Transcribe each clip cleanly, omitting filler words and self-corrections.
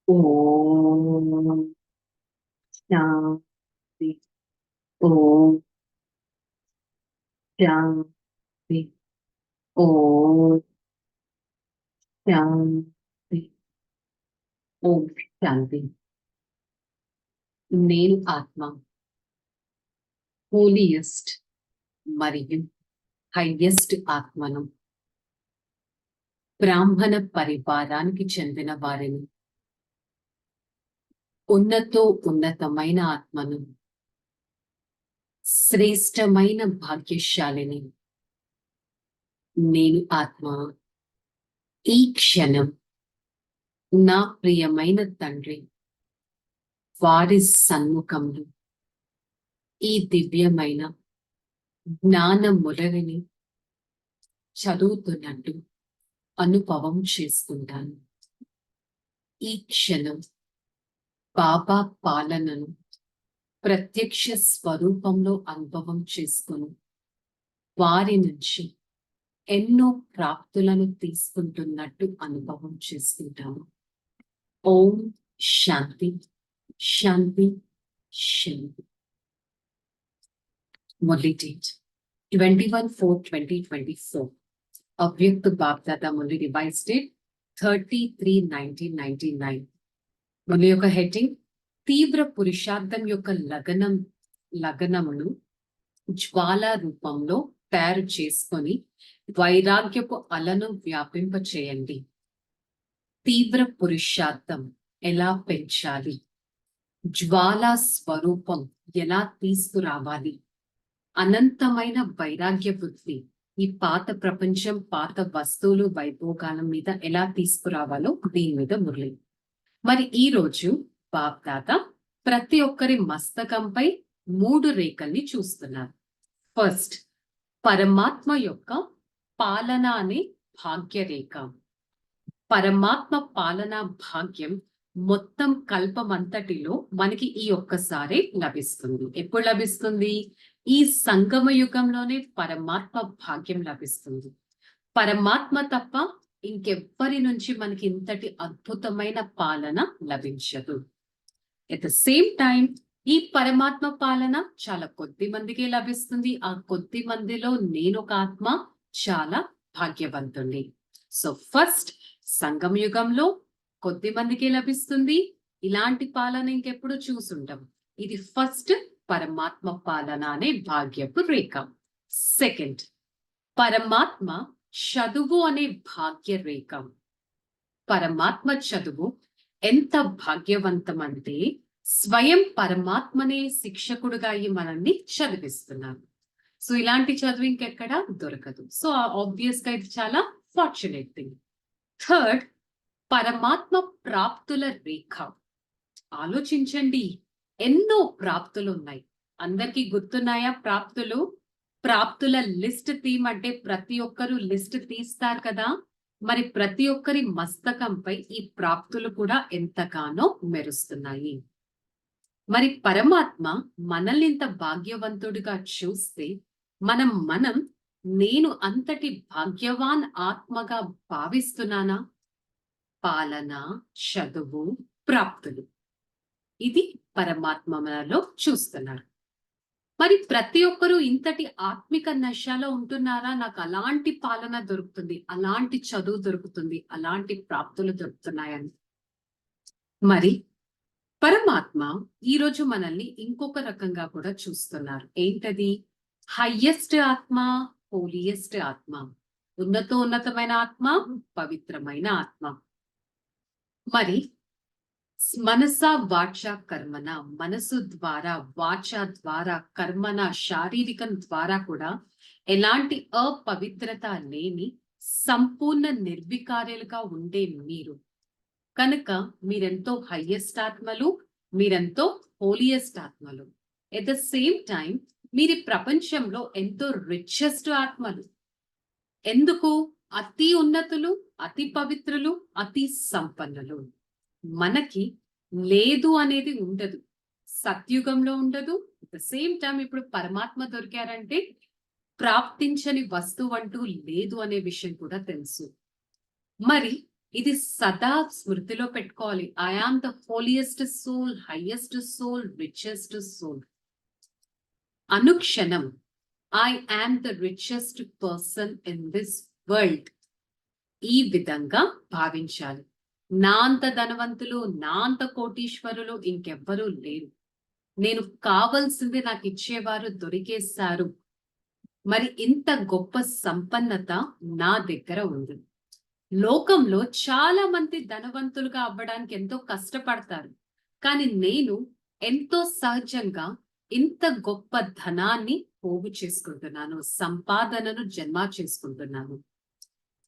ఓం శాంతి. ఓం శాంతి. ఓం శాంతి. ఓం శాంతి. నేను ఆత్మ హోలియస్ట్ మరియు హైయెస్ట్ ఆత్మను, బ్రాహ్మణ పరివారానికి చెందిన వారిని, ఉన్నతమైన ఆత్మను, శ్రేష్టమైన భాగ్యశాలిని. నేను ఆత్మ ఈ క్షణం నా ప్రియమైన తండ్రి వారి సన్ముఖంలో ఈ దివ్యమైన జ్ఞాన మురళిని చదువుతున్నట్టు అనుభవం చేసుకుంటాను. ఈ క్షణం బాబా పాలనను ప్రత్యక్ష స్వరూపంలో అనుభవం చేసుకుని వారి నుంచి ఎన్నో ప్రాప్తులను తీసుకుంటున్నట్టు అనుభవం చేసుకుంటాము. ఓం శాంతి శాంతి శాంతి. మురళి డేట్ 21/4/2024. అవ్యక్త బాప్దాదా మురళి డివైస్ డేట్ 30/3/1999. మురళి యొక్క హెడ్డింగ్ తీవ్ర పురుషార్థం యొక్క లగనమును జ్వాలా రూపంలో తయారు చేసుకొని వైరాగ్యపు అలను వ్యాపింప చేయండి. తీవ్ర పురుషార్థం ఎలా పెంచాలి, జ్వాలా స్వరూపం ఎలా తీసుకురావాలి, అనంతమైన వైరాగ్య బుద్ధి ఈ పాత ప్రపంచం, పాత వస్తువులు, వైభోగాల మీద ఎలా తీసుకురావాలో దీని మీద మురళి. మరి ఈ రోజు బాప్దాద ప్రతి ఒక్కరి మస్తకంపై 3 రేఖల్ని చూస్తున్నారు. ఫస్ట్, పరమాత్మ యొక్క పాలన అనే భాగ్యరేఖ. పరమాత్మ పాలన భాగ్యం మొత్తం కల్పమంతటిలో మనకి ఈ ఒక్కసారి లభిస్తుంది. ఎప్పుడు లభిస్తుంది? ఈ సంగమ యుగంలోనే పరమాత్మ భాగ్యం లభిస్తుంది. పరమాత్మ తప్ప ఇంకెవ్వరి నుంచి మనకి ఇంతటి అద్భుతమైన పాలన లభించదు. ఎట్ ద సేమ్ టైం ఈ పరమాత్మ పాలన చాలా కొద్ది మందికి లభిస్తుంది. ఆ కొద్ది మందిలో నేను ఒక ఆత్మ చాలా భాగ్యవంతుణ్ణి. సో ఫస్ట్, సంగమ యుగంలో కొద్ది మందికి లభిస్తుంది. ఇలాంటి పాలన ఇంకెప్పుడు చూసుంటాం. ఇది ఫస్ట్ పరమాత్మ పాలన అనే భాగ్యపు రేఖ. సెకండ్, పరమాత్మ చదువు అనే భాగ్య రేఖ. పరమాత్మ చదువు ఎంత భాగ్యవంతం అంటే స్వయం పరమాత్మనే శిక్షకుడుగా అయ్యి మనల్ని చదివిస్తున్నారు. సో ఇలాంటి చదువు ఇంకెక్కడ దొరకదు. సో ఆబ్వియస్ గా ఇది చాలా ఫార్చునేట్ థింగ్. థర్డ్, పరమాత్మ ప్రాప్తుల రేఖ. ఆలోచించండి, ఎన్నో ప్రాప్తులు ఉన్నాయి. అందరికీ గుర్తున్నాయా ప్రాప్తులు? ప్రాప్తుల లిస్ట్ తీయమంటే ప్రతి ఒక్కరూ లిస్ట్ తీస్తారు కదా. మరి ప్రతి ఒక్కరి మస్తకంపై ఈ ప్రాప్తులు కూడా ఎంతగానో మెరుస్తున్నాయి. మరి పరమాత్మ మనల్ని ఇంత భాగ్యవంతుడిగా చూస్తే మనం నేను అంతటి భాగ్యవాన్ ఆత్మగా భావిస్తున్నానా? పాలన, చదువు, ప్రాప్తులు, ఇది పరమాత్మ మనలో చూస్తున్నారు. మరి ప్రతి ఒక్కరూ ఇంతటి ఆత్మిక నశలో ఉంటున్నారా? నాకు అలాంటి పాలన దొరుకుతుంది, అలాంటి చదువు దొరుకుతుంది, అలాంటి ప్రాప్తులు దొరుకుతున్నాయని. మరి పరమాత్మ ఈరోజు మనల్ని ఇంకొక రకంగా కూడా చూస్తున్నారు. ఏంటది? హైయెస్ట్ ఆత్మ, హోలియెస్ట్ ఆత్మ, ఉన్నతమైన ఆత్మ, పవిత్రమైన ఆత్మ. మరి మనస వాచ కర్మన, మనసు ద్వారా, వాచ ద్వారా, కర్మన, శారీరకం ద్వారా కూడా ఎలాంటి అపవిత్రత లేని సంపూర్ణ నిర్వికార్యాలుగా ఉండే మీరు కనుక మీరెంతో హైయెస్ట్ ఆత్మలు, మీరెంతో హోలియెస్ట్ ఆత్మలు. ఎట్ ద సేమ్ టైం మీరు ప్రపంచంలో ఎంతో రిచెస్ట్ ఆత్మలు. ఎందుకు? అతి ఉన్నతులు, అతి పవిత్రులు, అతి సంపన్నులు. మనకి లేదు అనేది ఉండదు, సత్యుగంలో ఉండదు. అట్ ద సేమ్ టైం ఇప్పుడు పరమాత్మ దొరికారంటే ప్రాప్తించని వస్తువు అంటూ లేదు అనే విషయం కూడా తెలుసు. మరి ఇది సదా స్మృతిలో పెట్టుకోవాలి. I am the holiest soul, highest soul, richest soul. అనుక్షణం I am the richest person in this world. ఈ విధంగా భావించాలి. నా అంత ధనవంతులు, నా అంత కోటీశ్వరులు ఇంకెవ్వరూ లేరు. నేను కావలసింది నాకు ఇచ్చేవారు దొరికేశారు. మరి ఇంత గొప్ప సంపన్నత నా దగ్గర ఉంది. లోకంలో చాలా మంది ధనవంతులుగా అవ్వడానికి ఎంతో కష్టపడతారు. కానీ నేను ఎంతో సహజంగా ఇంత గొప్ప ధనాన్ని పోగు చేసుకుంటున్నాను, సంపాదనను జన్మ చేసుకుంటున్నాను.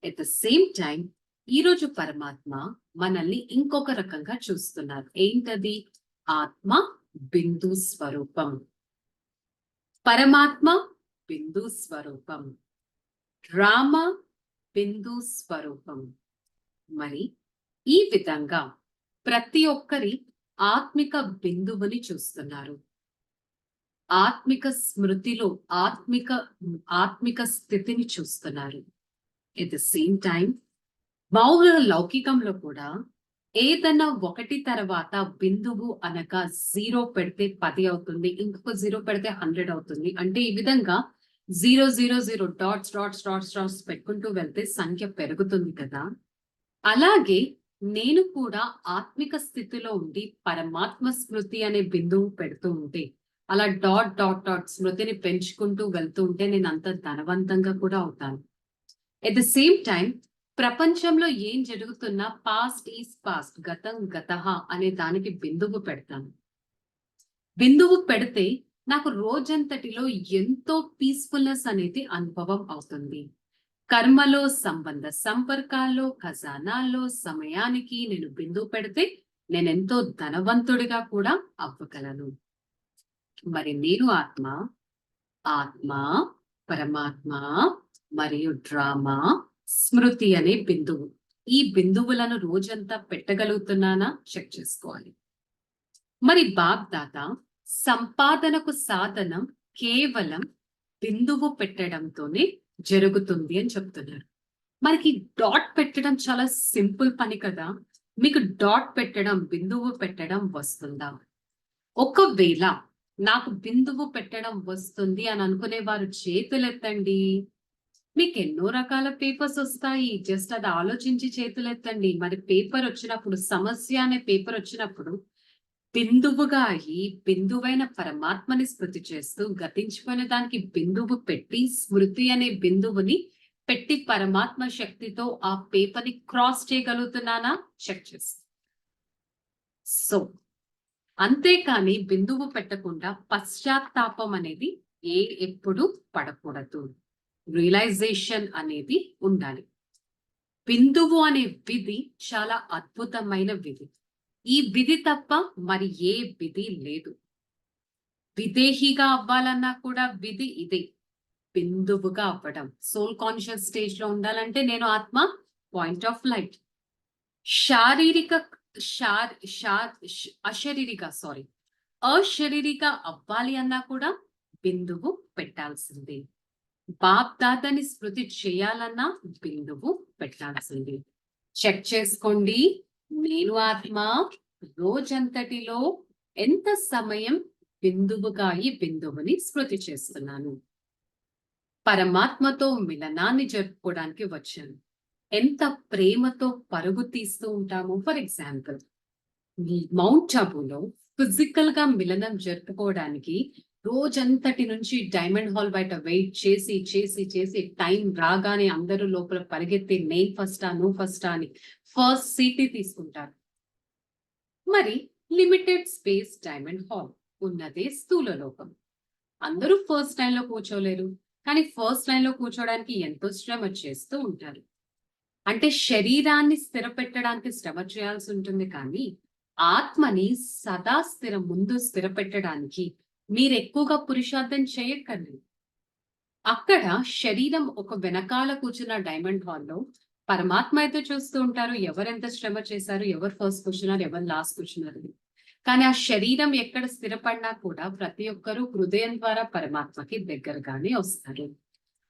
ఎట్ ద సేమ్ టైం ఈరోజు పరమాత్మ మనల్ని ఇంకొక రకంగా చూస్తున్నారు. ఏంటది? ఆత్మ బిందు స్వరూపం. పరమాత్మ బిందు స్వరూపం. రామ బిందు స్వరూపం. మరి ఈ విధంగా ప్రతి ఒక్కరి ఆత్మిక బిందువుని చూస్తున్నారు. ఆత్మిక స్మృతిలో ఆత్మిక స్థితిని చూస్తున్నారు. ఎట్ ద సేమ్ టైం భౌతిక లౌకికంలో కూడా ఏదన్నా ఒకటి తర్వాత బిందువు అనగా 0 పెడితే 10 అవుతుంది, ఇంకొక 0 పెడితే 100 అవుతుంది. అంటే ఈ విధంగా 000 డాట్స్ పెట్టుకుంటూ వెళ్తే సంఖ్య పెరుగుతుంది కదా. అలాగే నేను కూడా ఆత్మిక స్థితిలో ఉండి పరమాత్మ స్మృతి అనే బిందువు పెడుతూ ఉంటే, అలా డాట్ స్మృతిని పెంచుకుంటూ వెళ్తూ ఉంటే నేను అంత ధనవంతంగా కూడా అవుతాను. ఎట్ ద సేమ్ టైం ప్రపంచంలో ఏం జరుగుతున్నా పాస్ట్ ఈజ్ పాస్ట్, గతం గతః అనే దానికి బిందువు పెడతాను. బిందువు పెడితే నాకు రోజంతటిలో ఎంతో పీస్ఫుల్నెస్ అనేది అనుభవం అవుతుంది. కర్మలో, సంబంధ సంపర్కాల్లో, ఖజానాల్లో సమయానికి నేను బిందువు పెడితే నేను ఎంతో ధనవంతుడిగా కూడా అవ్వగలను. మరి నేను ఆత్మ, పరమాత్మ మరియు డ్రామా, స్మృతి అనే బిందువు. ఈ బిందువులను రోజంతా పెట్టగలుగుతున్నానా చెక్ చేసుకోవాలి. మరి బాగ్దాత సంపాదనకు సాధనం కేవలం బిందువు పెట్టడంతోనే జరుగుతుంది అని చెప్తున్నారు. మనకి డాట్ పెట్టడం చాలా సింపుల్ పని కదా. మీకు డాట్ పెట్టడం, బిందువు పెట్టడం వస్తుందా? ఒకవేళ నాకు బిందువు పెట్టడం వస్తుంది అని అనుకునే వారు చేతులెత్తండి. మీకు ఎన్నో రకాల పేపర్స్ వస్తాయి. జస్ట్ అది ఆలోచించి చేతులెత్తండి. మరి పేపర్ వచ్చినప్పుడు, సమస్య అనే పేపర్ వచ్చినప్పుడు బిందువుగా అయి బిందువైన పరమాత్మని స్మృతి చేస్తూ గతించిపోయిన దానికి బిందువు పెట్టి స్మృతి అనే బిందువుని పెట్టి పరమాత్మ శక్తితో ఆ పేపర్ ని క్రాస్ చేయగలుగుతున్నానా చెక్ చేస్తా. సో అంతేకాని బిందువు పెట్టకుండా పశ్చాత్తాపం అనేది ఎప్పుడు పడకూడదు. రియలైజేషన్ అనేది ఉండాలి. బిందువు అనే విధి చాలా అద్భుతమైన విధి. ఈ విధి తప్ప మరి ఏ విధి లేదు. విదేహిగా అవ్వాలన్నా కూడా విధి ఇదే, బిందువుగా అవ్వడం. సోల్ కాన్షియస్ స్టేజ్ లో ఉండాలంటే నేను ఆత్మ, పాయింట్ ఆఫ్ లైట్. అశరీరిక అవ్వాలి అన్నా కూడా బిందువు పెట్టాల్సిందే. బాప్దాదని స్మృతి చేయాలన్నా బిందువు పెట్టాల్సింది. చెక్ చేసుకోండి. నేను ఆత్మ రోజంతటిలో ఎంత సమయం బిందువుగా ఈ బిందువుని స్మృతి చేస్తున్నాను. పరమాత్మతో మిలనాన్ని జరుపుకోవడానికి వచ్చాను. ఎంత ప్రేమతో పరుగు తీస్తూ ఉంటాము. ఫర్ ఎగ్జాంపుల్, మౌంట్ అబూలో ఫిజికల్ గా మిలనం జరుపుకోవడానికి రోజంతటి నుంచి డైమండ్ హాల్ బయట వెయిట్ చేసి చేసి చేసి టైం రాగానే అందరూ లోపల పరిగెత్తి నేను ఫస్టా నువ్వు ఫస్టా అని ఫస్ట్ సీట్ తీసుకుంటారు. మరి లిమిటెడ్ స్పేస్ డైమండ్ హాల్ ఉన్నదే స్థూల లోకం. అందరూ ఫస్ట్ లైన్ లో కూర్చోలేరు. కానీ ఫస్ట్ లైన్ లో కూర్చోడానికి ఎంతో శ్రమ చేస్తూ ఉంటారు. అంటే శరీరాన్ని స్థిరపెట్టడానికి శ్రమ చేయాల్సి ఉంటుంది. కానీ ఆత్మని సదా ముందు స్థిరపెట్టడానికి మీరు ఎక్కువగా పురుషార్థం చేయక్కర్లేదు. అక్కడ శరీరం ఒక వెనకాల కూర్చున్న డైమండ్ హాల్లో పరమాత్మ అయితే చూస్తూ ఉంటారు ఎవరెంత శ్రమ చేశారు, ఎవరు ఫస్ట్ కూర్చున్నారు, ఎవరు లాస్ట్ కూర్చున్నారు. కానీ ఆ శరీరం ఎక్కడ స్థిరపడినా కూడా ప్రతి ఒక్కరూ హృదయం ద్వారా పరమాత్మకి దగ్గరగానే వస్తారు.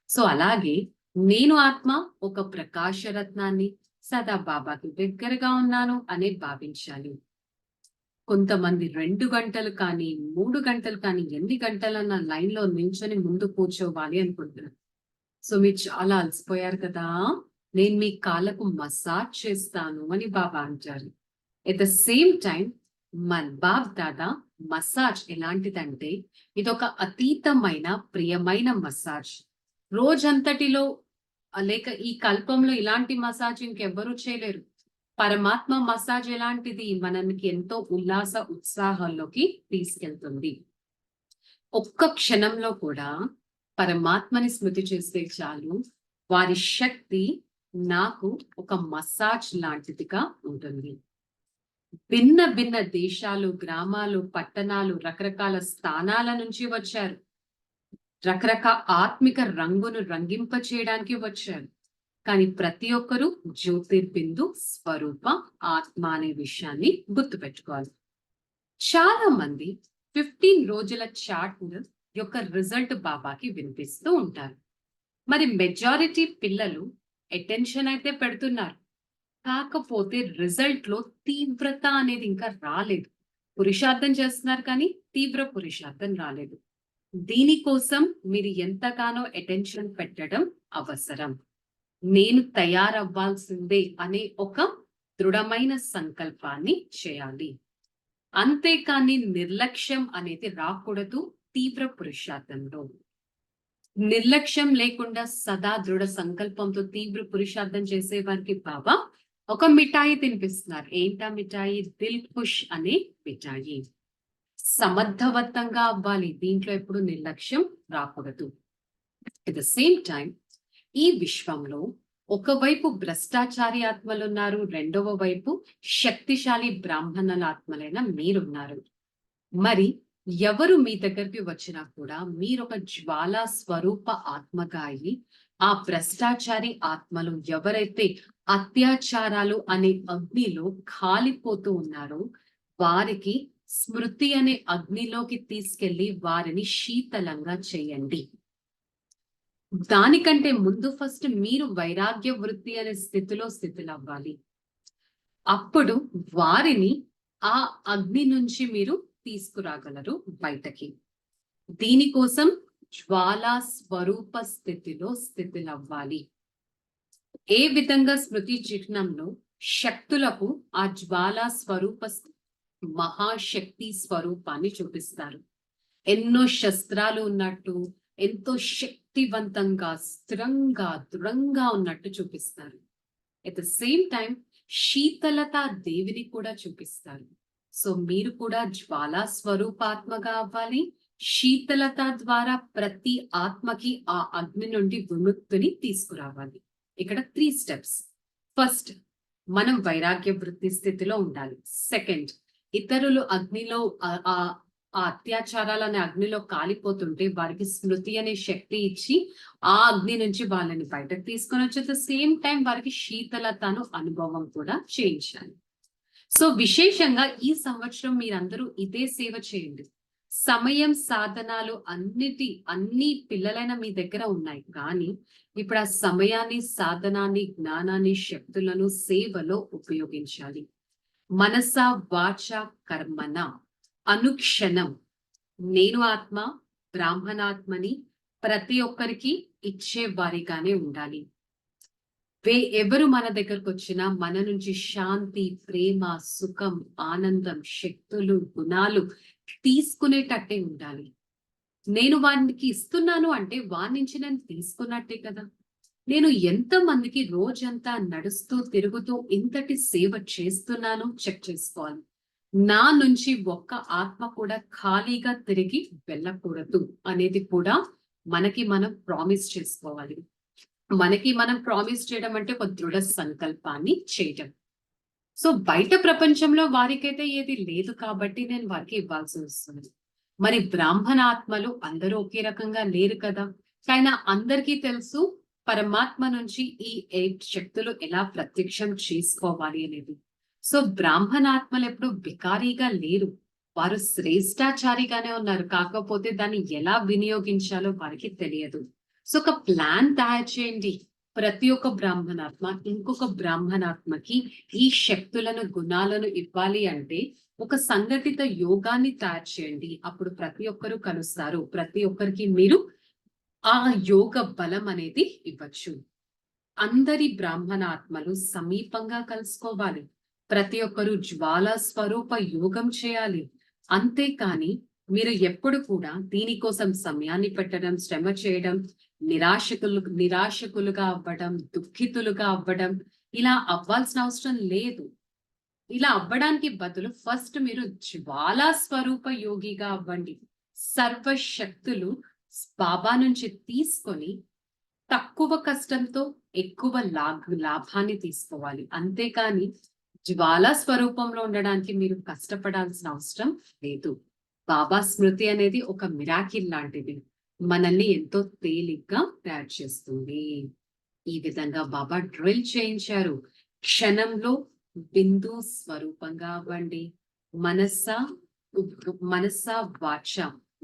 సో అలాగే నేను ఆత్మ ఒక ప్రకాశరత్నాన్ని, సదా బాబాకి దగ్గరగా ఉన్నాను అనే భావించాలి. కొంతమంది 2 గంటలు కానీ, 3 గంటలు కానీ, ఎన్ని గంటలన్నా లైన్‌లో నిల్చొని ముందు కూర్చోవాలి అనుకుంటున్నారు. సో మీరు చాలా అలసిపోయారు కదా! నేను మీ కాళ్ళకు మసాజ్ చేస్తాను అని బాబా అంటారు. ఎట్ ద సేమ్ టైమ్ మన బాబ్ దాదా మసాజ్ ఎలాంటిదంటే ఇదొక అతీతమైన, ప్రియమైన మసాజ్. రోజంతటిలో లేక ఈ కల్పంలో ఇలాంటి మసాజ్ ఇంకెవ్వరూ చేయలేరు. పరమాత్మ మసాజ్ ఎలాంటిది? మనకి ఎంతో ఉల్లాస, ఉత్సాహాల్లోకి తీసుకెళ్తుంది. ఒక్క క్షణంలో కూడా పరమాత్మని స్మృతి చేస్తే చాలు, వారి శక్తి నాకు ఒక మసాజ్ లాంటిదిగా ఉంటుంది. భిన్న భిన్న దేశాలు, గ్రామాలు, పట్టణాలు, రకరకాల స్థానాల నుంచి వచ్చారు. రకరకాల ఆత్మిక రంగును రంగింప చేయడానికి వచ్చారు. కానీ ప్రతి ఒక్కరూ జ్యోతిర్బిందు స్వరూప ఆత్మ అనే విషయాన్ని గుర్తుపెట్టుకోవాలి. చాలా మంది 15 రోజుల చార్ట్ యొక్క రిజల్ట్ బాబాకి వినిపిస్తూ ఉంటారు. మరి మెజారిటీ పిల్లలు అటెన్షన్ అయితే పెడుతున్నారు. కాకపోతే రిజల్ట్ లో తీవ్రత అనేది ఇంకా రాలేదు. పురుషార్థం చేస్తున్నారు కానీ తీవ్ర పురుషార్థం రాలేదు. దీనికోసం మీరు ఎంతగానో అటెన్షన్ పెట్టడం అవసరం. నేను తయారవ్వాల్సిందే అనే ఒక దృఢమైన సంకల్పాన్ని చేయాలి. అంతేకాని నిర్లక్ష్యం అనేది రాకూడదు తీవ్ర పురుషార్థంలో. నిర్లక్ష్యం లేకుండా సదా దృఢ సంకల్పంతో తీవ్ర పురుషార్థం చేసే వారికి బాబా ఒక మిఠాయి తినిపిస్తున్నారు. ఏంటా మిఠాయి? దిల్ ఖుష్ అనే మిఠాయి. సమర్థవంతంగా అవ్వాలి. దీంట్లో ఎప్పుడు నిర్లక్ష్యం రాకూడదు. అట్ ద సేమ్ టైం ఈ విశ్వంలో ఒకవైపు భ్రష్టాచారి ఆత్మలు ఉన్నారు, రెండవ వైపు శక్తిశాలి బ్రాహ్మణుల ఆత్మలైన మీరున్నారు. మరి ఎవరు మీ దగ్గరికి వచ్చినా కూడా మీరు ఒక జ్వాలా స్వరూప ఆత్మగా అయి ఆ భ్రష్టాచారి ఆత్మలు ఎవరైతే అత్యాచారాలు అనే అగ్నిలో కాలిపోతూ ఉన్నారో వారికి స్మృతి అనే అగ్నిలోకి తీసుకెళ్లి వారిని శీతలంగా చేయండి. దానికంటే ముందు ఫస్ట్ మీరు వైరాగ్య వృత్తి అనే స్థితిలవ్వాలి. అప్పుడు వారిని ఆ అగ్ని నుంచి మీరు తీసుకురాగలరు బయటకి. దీనికోసం జ్వాలా స్వరూప స్థితిలవ్వాలి. ఏ విధంగా స్మృతి చిహ్నంలో శక్తులకు ఆ జ్వాలా స్వరూప మహాశక్తి స్వరూపాన్ని చూపిస్తారు. ఎన్నో శస్త్రాలు ఉన్నట్టు, ఎంతో శక్తివంతంగా, స్థిరంగా, దృఢంగా ఉన్నట్టు చూపిస్తారు. ఎట్ ద సేమ్ టైం శీతలత దేవిని కూడా చూపిస్తారు. సో మీరు కూడా జ్వాలా స్వరూపాత్మగా అవ్వాలి. శీతలత ద్వారా ప్రతి ఆత్మకి ఆ అగ్ని నుండి విముక్తిని తీసుకురావాలి. ఇక్కడ 3 స్టెప్స్. ఫస్ట్, మనం వైరాగ్య వృత్తి స్థితిలో ఉండాలి. సెకండ్, ఇతరులు అగ్నిలో ఆ అత్యాచారాలనే అగ్నిలో కాలిపోతుంటే వారికి స్మృతి అనే శక్తి ఇచ్చి ఆ అగ్ని నుంచి వాళ్ళని బయటకు తీసుకొని వచ్చి ద సేమ్ టైం వారికి శీతలతను అనుభవం కూడా చేయించాలి. సో విశేషంగా ఈ సంవత్సరం మీరందరూ ఇదే సేవ చేయండి. సమయం, సాధనాలు అన్ని పిల్లలైన మీ దగ్గర ఉన్నాయి. కానీ ఇప్పుడు ఆ సమయాన్ని, సాధనాన్ని, జ్ఞానాన్ని, శక్తులను సేవలో ఉపయోగించాలి. మనస, వాచ, కర్మన అనుక్షణం నేను ఆత్మ, బ్రాహ్మణాత్మని ప్రతి ఒక్కరికి ఇచ్చే వారిగానే ఉండాలి. ఎవరు మన దగ్గరకు వచ్చినా మన నుంచి శాంతి, ప్రేమ, సుఖం, ఆనందం, శక్తులు, గుణాలు తీసుకునేటట్టే ఉండాలి. నేను వారికి ఇస్తున్నాను అంటే వారి నుంచి నేను తీసుకున్నట్టే కదా. నేను ఎంతమందికి రోజంతా నడుస్తూ తిరుగుతూ ఇంతటి సేవ చేస్తున్నాను చెక్ చేసుకోవాలి. నా నుంచి ఒక్క ఆత్మ కూడా ఖాళీగా తిరిగి వెళ్ళకూడదు అనేది కూడా మనకి మనం ప్రామిస్ చేసుకోవాలి. మనకి మనం ప్రామిస్ చేయడం అంటే ఒక దృఢ సంకల్పాన్ని చేయడం. సో బయట ప్రపంచంలో వారికైతే ఏది లేదు కాబట్టి నేను వారికి ఇవ్వాల్సి వస్తుంది. మరి బ్రాహ్మణ ఆత్మలు అందరూ ఒకే రకంగా లేరు కదా. కానీ అందరికీ తెలుసు పరమాత్మ నుంచి ఈ 8 శక్తులు ఎలా ప్రత్యక్షం చేసుకోవాలి అనేది. సో బ్రాహ్మణ ఆత్మలు ఎప్పుడు బికారీగా లేరు, వారు శ్రేష్టాచారిగానే ఉన్నారు. కాకపోతే దాన్ని ఎలా వినియోగించాలో వారికి తెలియదు. సో ఒక ప్లాన్ తయారు చేయండి. ప్రతి ఒక్క బ్రాహ్మణాత్మ ఇంకొక బ్రాహ్మణాత్మకి ఈ శక్తులను గుణాలను ఇవ్వాలి అంటే ఒక సంఘటిత యోగాన్ని తయారు చేయండి. అప్పుడు ప్రతి ఒక్కరూ కలుస్తారు. ప్రతి ఒక్కరికి మీరు ఆ యోగ బలం అనేది ఇవ్వచ్చు. అందరి బ్రాహ్మణాత్మలు సమీపంగా కలుసుకోవాలి. ప్రతి ఒక్కరూ జ్వాలా స్వరూప యోగం చేయాలి. అంతేకాని మీరు ఎప్పుడు కూడా దీనికోసం సమయాన్ని పెట్టడం, శ్రమ చేయడం, నిరాశకులుగా అవ్వడం, దుఃఖితులుగా అవ్వడం, ఇలా అవ్వాల్సిన అవసరం లేదు. ఇలా అవ్వడానికి బదులు ఫస్ట్ మీరు జ్వాలా స్వరూప యోగిగా అవ్వండి. సర్వశక్తులు బాబా నుంచి తీసుకొని తక్కువ కష్టంతో ఎక్కువ లాభాన్ని తీసుకోవాలి. అంతేకాని జ్వాలా స్వరూపంలో ఉండడానికి మీరు కష్టపడాల్సిన అవసరం లేదు. బాబా స్మృతి అనేది ఒక మిరాకిల్ లాంటిది. మనల్ని ఎంతో తేలిగ్గా తయారు చేస్తుంది. ఈ విధంగా బాబా డ్రిల్ చేయించారు. క్షణంలో బిందు స్వరూపంగా అవ్వండి. మనస వాచ,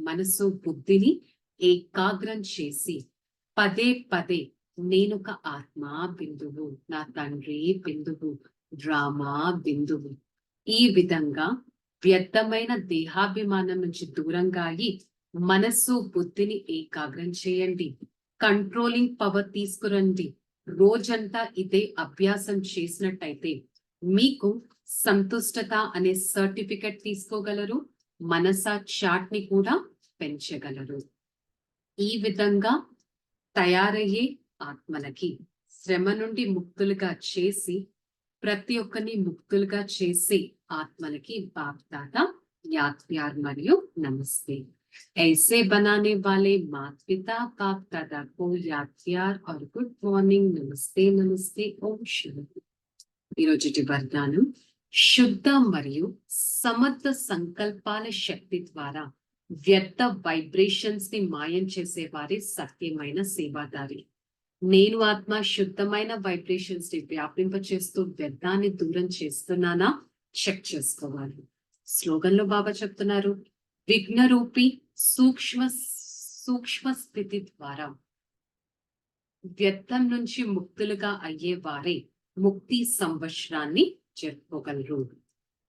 మనసు బుద్ధిని ఏకాగ్రం చేసి పదే పదే నేనొక ఆత్మా బిందువు, నా తండ్రి బిందువు, డ్రామా బిందువు. ఈ విధంగా వ్యర్థమైన దేహాభిమానం నుంచి దూరంగా అయి మనస్సు బుద్ధిని ఏకాగ్రం చేయండి. కంట్రోలింగ్ పవర్ తీసుకురండి. రోజంతా ఇదే అభ్యాసం చేసినట్టయితే మీకు సంతుష్టత అనే సర్టిఫికెట్ తీసుకోగలరు. మనసా చాట్ ని కూడా పెంచగలరు. ఈ విధంగా తయారయ్యే ఆత్మలకి శ్రమ నుండి ముక్తులుగా చేసి ప్రతి ఒక్కరిని ముక్తులుగా చేసే ఆత్మలకి బాప్ దాదా యాద్ ప్యార్ మరియు నమస్తే. ऐसे बनाने वाले माता पिता बाप दादा को याद प्यार और गुड मॉर्निंग, नमस्ते नमस्ते, ओम शांति. ఈరోజుటి వరదానం శుద్ధ మరియు సమర్థ సంకల్పాల శక్తి ద్వారా వ్యర్థ వైబ్రేషన్స్ ని మాయం చేసే వారి సత్యమైన సేవాదారి. నేను ఆత్మ శుద్ధమైన వైబ్రేషన్స్ ని వ్యాపింప చేస్తూ వ్యర్థాన్ని దూరం చేస్తున్నానా చెక్ చేసుకోవాలి. స్లోగన్ లో బాబా చెప్తున్నారు, విఘ్న రూపి సూక్ష్మ స్థితి ద్వారా వ్యర్థం నుంచి ముక్తులుగా అయ్యే వారే ముక్తి సంవత్సరాన్ని జరుపుకోగలరు.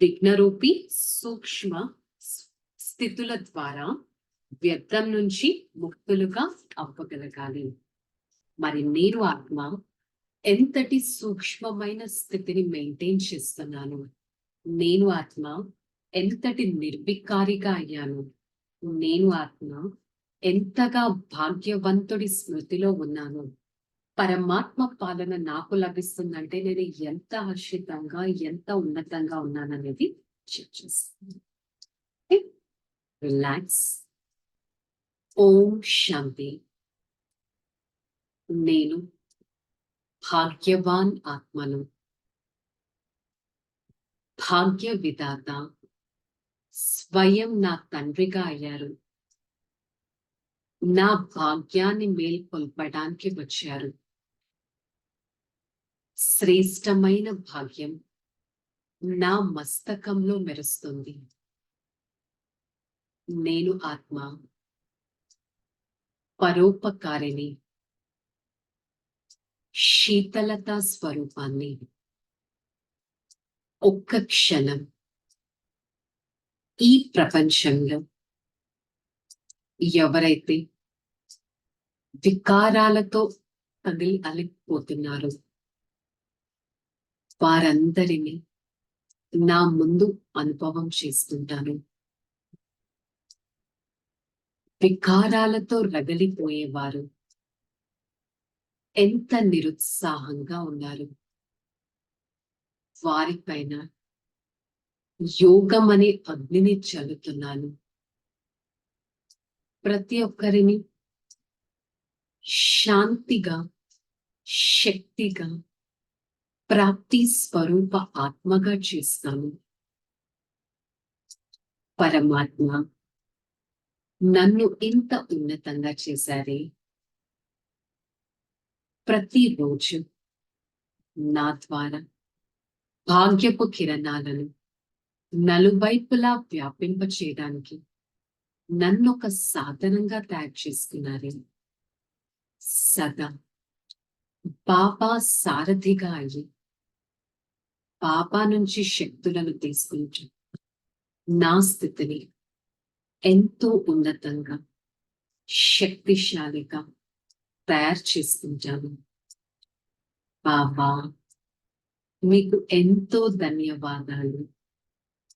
విఘ్నరూపి సూక్ష్మ స్థితుల ద్వారా వ్యర్థం నుంచి ముక్తులుగా అవ్వగలగాలి. మరి నేను ఆత్మ ఎంతటి సూక్ష్మమైన స్థితిని మెయింటైన్ చేస్తున్నాను, నేను ఆత్మ ఎంతటి నిర్వికారిగా అయ్యాను, నేను ఆత్మ ఎంతగా భాగ్యవంతుడి స్మృతిలో ఉన్నాను, పరమాత్మ పాలన నాకు లభిస్తుందంటే నేను ఎంత హర్షితంగా ఎంత ఉన్నతంగా ఉన్నాననేది చెక్ చేస్తాను. రిలాక్స్. ఓం శాంతి. నేను భాగ్యవాన్ ఆత్మను. భాగ్య విధాత స్వయం నా తండ్రిగా అయ్యారు. నా భాగ్యాన్ని మేల్కొల్పడానికి వచ్చారు. శ్రేష్టమైన భాగ్యం నా మస్తకంలో మెరుస్తుంది. నేను ఆత్మ పరోపకారిని, శీతలత స్వరూపాన్ని. ఒక్క క్షణం ఈ ప్రపంచంలో ఎవరైతే వికారాలతో తగిలి అలిగిపోతున్నారో వారందరినీ నా ముందు అనుభవం చేసుకుంటాను. వికారాలతో రగిలిపోయేవారు ఎంత నిరుత్సాహంగా ఉన్నారు, వారిపైన యోగం అనే అగ్నిని చల్లుతున్నాను. ప్రతి ఒక్కరిని శాంతిగా, శక్తిగా, ప్రాప్తి స్వరూప ఆత్మగా చేస్తాను. పరమాత్మ నన్ను ఇంత ఉన్నతంగా చేశారే. ప్రతిరోజు నా ద్వారా భాగ్యపు కిరణాలను నలువైపులా వ్యాపింప చేయడానికి నన్ను ఒక సాధనంగా తయారు చేసుకున్నారే. సదా బాబా సారథిగా అయ్యి బాబా నుంచి శక్తులను తీసుకుంటూ నా స్థితిని ఎంతో ఉన్నతంగా శక్తిశాలిగా తయారు చేసుకుంటాను. బాబా మీకు ఎంతో ధన్యవాదాలు.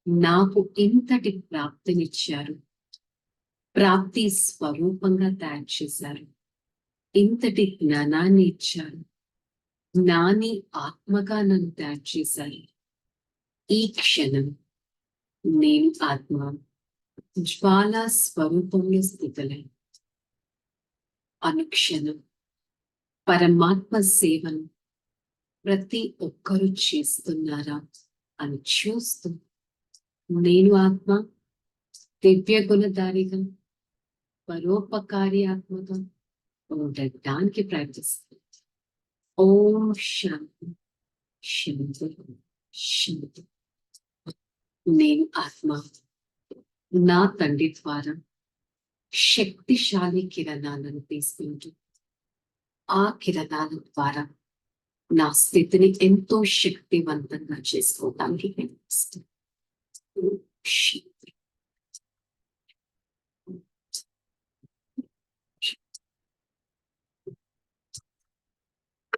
నాకు ఇంతటి ప్రాప్తినిచ్చారు, ప్రాప్తి స్వరూపంగా తయారు చేశారు, ఇంతటి జ్ఞానాన్ని ఇచ్చారు, జ్ఞాని ఆత్మగా నన్ను తయారు చేశారు. ఈ క్షణం నేను ఆత్మ జ్వాలా స్వరూపంలో స్థితులై అనుక్షణం పరమాత్మ సేవను ప్రతి ఒక్కరూ చేస్తున్నారా అని చూస్తూ నేను ఆత్మ దివ్య గుణధారిగా పరోపకారి ఆత్మగా ఉండటానికి ప్రయత్నిస్తుంది. ఓం శాంతి శాంతి శాంతి. నేను ఆత్మ నా తండ్రి ద్వారా శక్తిశాలి కిరణాలను తీసుకుంటూ ఆ కిరణాల ద్వారా నా స్థితిని ఎంతో శక్తివంతంగా చేసుకోవడానికి ప్రయత్నిస్తాను.